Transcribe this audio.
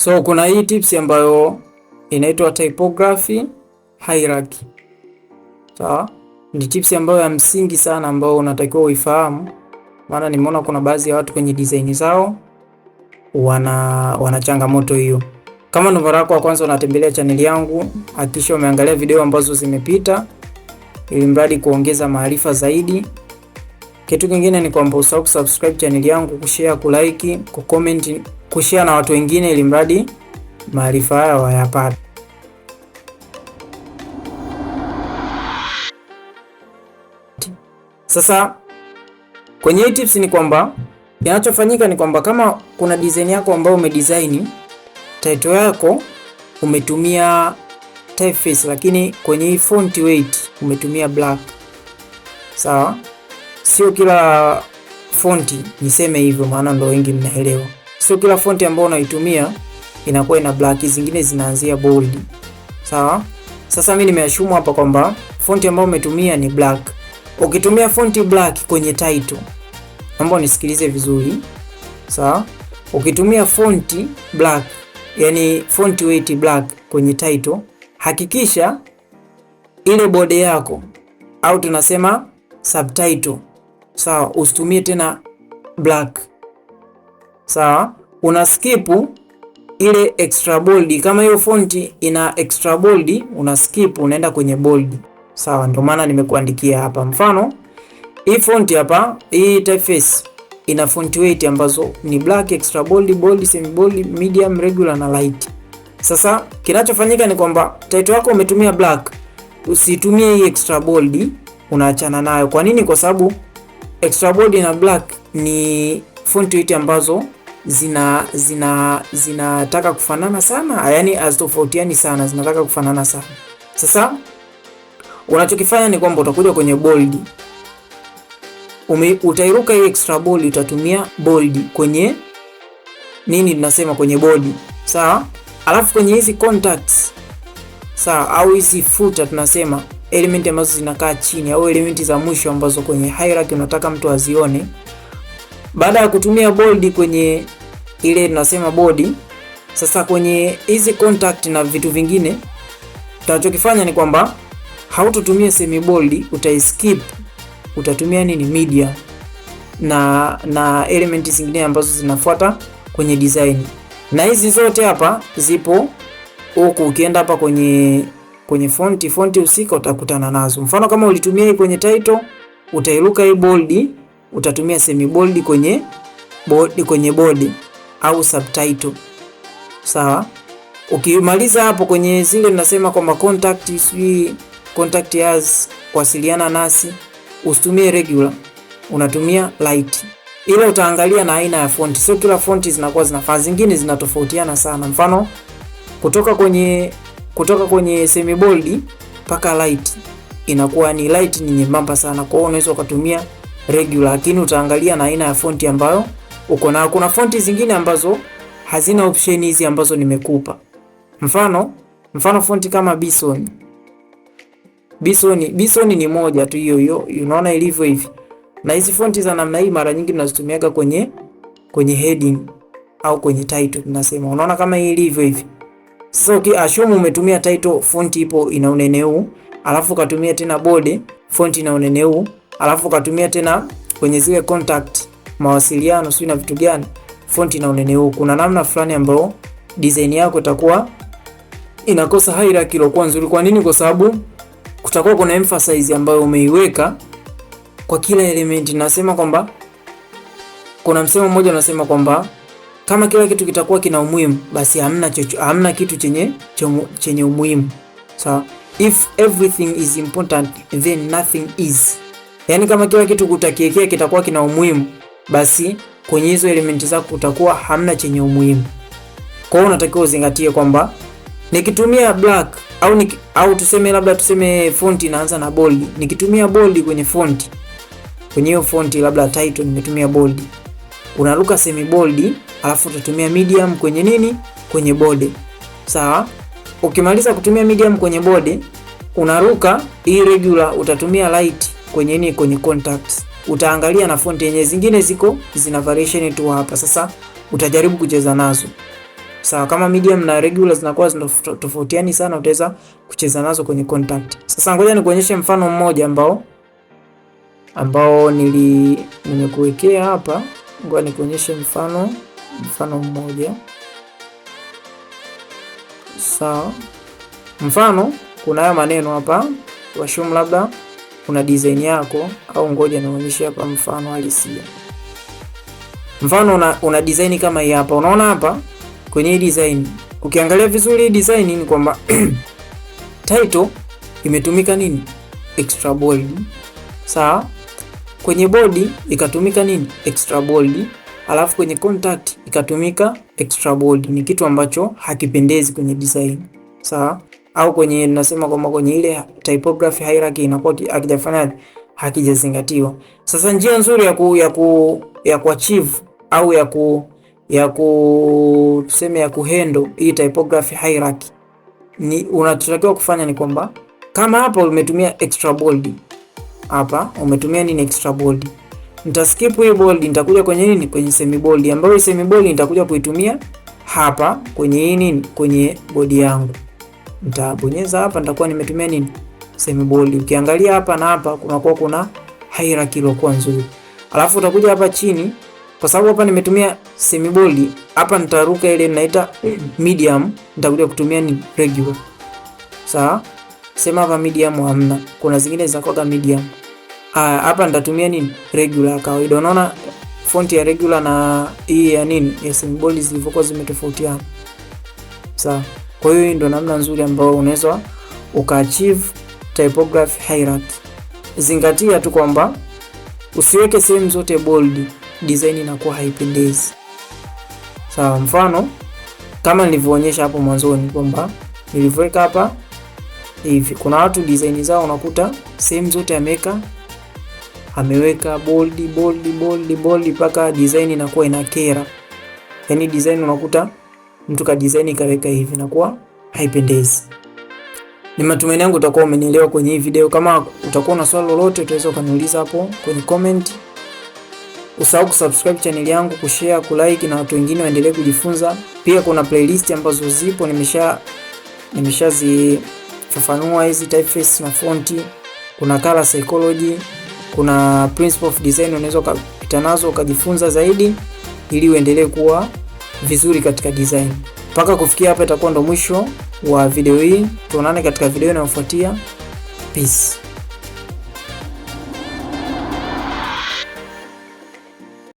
So kuna hii tips ambayo inaitwa typography hierarchy. Sawa? Ni tips ambayo ya msingi sana ambayo unatakiwa uifahamu, maana nimeona kuna baadhi ya watu kwenye design zao wana changamoto hiyo. Kama ndo mara yako ya kwanza unatembelea channel yangu, hakikisha umeangalia video ambazo zimepita ili mradi kuongeza maarifa zaidi. Kitu kingine ni kwamba usahau kusubscribe channel yangu, kushare, kulike, kucomment, kushare na watu wengine ili mradi maarifa haya wayapate. Sasa kwenye hii tips ni kwamba kinachofanyika ni kwamba kama kuna design yako ambayo umedesign, title yako umetumia typeface, lakini kwenye hii font weight umetumia black. Sawa? Sio kila fonti, niseme hivyo maana ndo wengi mnaelewa. Sio kila fonti ambayo unaitumia inakuwa ina black, zingine zinaanzia bold. Sawa? Sasa mimi nimeashumu hapa kwamba fonti ambayo umetumia ni black. Ukitumia fonti black kwenye title, naomba nisikilize vizuri. Sawa? Ukitumia fonti black, yani font weight black kwenye title, hakikisha ile body yako au tunasema subtitle, sawa, usitumie tena black. Sawa? Una skip ile extra bold. Kama hiyo fonti ina extra bold, una skip unaenda kwenye bold. Sawa, ndio maana nimekuandikia hapa. Mfano, hii fonti hapa, hii typeface ina font weight ambazo ni black, extra bold, bold, semi bold, medium, regular na light. Sasa kinachofanyika ni kwamba title yako umetumia black, usitumie hii extra bold, unaachana nayo. Kwa nini? Kwa sababu extra bold na black ni font weight ambazo zinataka kufanana sana, yani hazitofautiani sana, zinataka kufanana sana. Sasa unachokifanya ni kwamba utakuja kwenye bold, utairuka hii extra bold, utatumia bold kwenye nini tunasema kwenye body. Sawa? Alafu kwenye hizi contacts, sawa, au hizi footer tunasema element ambazo zinakaa chini au elementi za mwisho ambazo kwenye hierarchy unataka mtu azione. Baada ya kutumia bold kwenye ile tunasema body, sasa kwenye hizi contact na vitu vingine tunachokifanya ni kwamba hautotumia semi bold, utaiskip, utatumia nini, medium na elementi zingine ambazo zinafuata kwenye design. Na hizi zote hapa zipo huku. Ukienda hapa kwenye fonti husika utakutana nazo. Mfano, kama ulitumia hii kwenye title, utairuka hii bold, utatumia semi bold kwenye body au subtitle. Sawa? Ukimaliza hapo kwenye zile tunasema kwamba contact us, kuwasiliana nasi, usitumie regular, unatumia light. Ile utaangalia na aina ya fonti. Sio kila fonti zinakuwa zinafaa, zingine zinatofautiana sana. Mfano, kutoka kwenye semi bold mpaka light inakuwa ni light, ni nyembamba sana. Kwa hiyo unaweza ukatumia regular, lakini utaangalia na aina ya fonti ambayo uko na. Kuna fonti zingine ambazo hazina option hizi ambazo nimekupa. Mfano fonti kama Bison ni moja tu hiyo, unaona ilivyo hivi. Na hizi fonti za namna hii mara nyingi tunazitumiaga kwenye heading au kwenye title tunasema. Unaona kama hii ilivyo hivi. Sasa assume umetumia title, fonti ipo ina unene huu, alafu ukatumia tena body, fonti ina unene huu, alafu ukatumia tena kwenye zile contact, mawasiliano, sio na vitu gani, fonti ina unene huu. Kuna namna fulani ambayo design yako itakuwa inakosa hierarchy iliyokuwa nzuri. Kwa nini? Kwa sababu kutakuwa kuna emphasis ambayo umeiweka kwa kila element. Nasema kwamba kuna msemo mmoja unasema kwamba kama kila kitu kitakuwa kina umuhimu, basi hamna kitu chenye umuhimu. Sawa? If everything is important, then nothing is. Yani kama kila kitu kutakiekea kitakuwa kina umuhimu, basi kwenye hizo elementi zako kutakuwa hamna chenye umuhimu. Kwa hiyo unatakiwa uzingatie kwamba nikitumia black au tuseme font inaanza na bold. Nikitumia bold kwenye font, kwenye hiyo font labda title nimetumia bold, unaruka semi bold, alafu utatumia medium kwenye nini, kwenye body. Sawa? Ukimaliza kutumia medium kwenye body, unaruka hii regular, utatumia light kwenye nini, kwenye contacts. Utaangalia na font yenyewe, zingine zina variation tu hapa. Sasa utajaribu kucheza nazo. Sawa, kama medium na regular zinakuwa zinatofautiani sana, utaweza kucheza nazo kwenye contact. Sasa ngoja nikuonyeshe mfano mmoja ambao nimekuwekea hapa. Ngoja nikuonyeshe mfano mmoja. Sawa, mfano kuna haya maneno hapa, washumu labda kuna design yako, au ngoja nionyeshe hapa mfano halisia. Mfano una design kama hii hapa. Unaona hapa kwenye hii design, ukiangalia vizuri hii design ni kwamba title imetumika nini? Extra bold. Sawa, kwenye body ikatumika nini? Extra bold. Alafu kwenye contact ikatumika extra bold. Ni kitu ambacho hakipendezi kwenye design. Sawa, au kwenye nasema kwamba kwenye ile typography hierarchy inakuwa hakijafanya, hakijazingatiwa. Sasa njia nzuri ya kuachieve au tuseme ya kuhandle hii typography hierarchy, ni unachotakiwa kufanya ni kwamba kama hapa umetumia extra bold, hapa umetumia nini? Extra bold. Nitaskip hii bold, nitakuja kwenye nini? Kwenye semi bold, ambayo semi bold nitakuja kuitumia hapa kwenye hii nini? Kwenye body yangu. Nitabonyeza hapa, nitakuwa nimetumia nini? Semi bold. Ukiangalia hapa na hapa kunakuwa kuna hierarchy iliyokuwa nzuri. Alafu utakuja hapa chini, kwa sababu hapa nimetumia semi bold, hapa nitaruka ile ninaita medium, nitakuja kutumia ni regular. Sawa? Sema hapa medium hamna. Kuna zingine zinakuwa medium. Hapa nitatumia nini? Regular kawaida. Unaona font ya regular na hii ya nini? Ya semi bold zilivyokuwa zimetofautiana. Sawa? Kwa hiyo ndio namna nzuri ambayo unaweza ukaachieve typography hierarchy. Zingatia tu kwamba usiweke sehemu zote bold, design inakuwa haipendezi. Sawa, mfano kama nilivyoonyesha hapo mwanzoni kwamba nilivyoweka hapa hivi, kuna watu design zao unakuta sehemu zote ameweka bold mpaka design inakuwa inakera. Yaani design unakuta mtu ka design kaweka hivi, inakuwa haipendezi. Ni matumaini yangu utakuwa umenielewa kwenye hii video. Kama utakuwa na swali lolote utaweza ukaniuliza hapo kwenye comment. Usahau kusubscribe channel yangu, kushare, kulike na watu wengine waendelee kujifunza. Pia kuna playlist ambazo zipo nimeshazifafanua hizi typeface na fonti. Kuna color psychology, kuna principle of design, unaweza kupita nazo ukajifunza zaidi ili uendelee kuwa vizuri katika design. Mpaka kufikia hapa itakuwa ndo mwisho wa video hii. Tuonane katika video inayofuatia. Peace.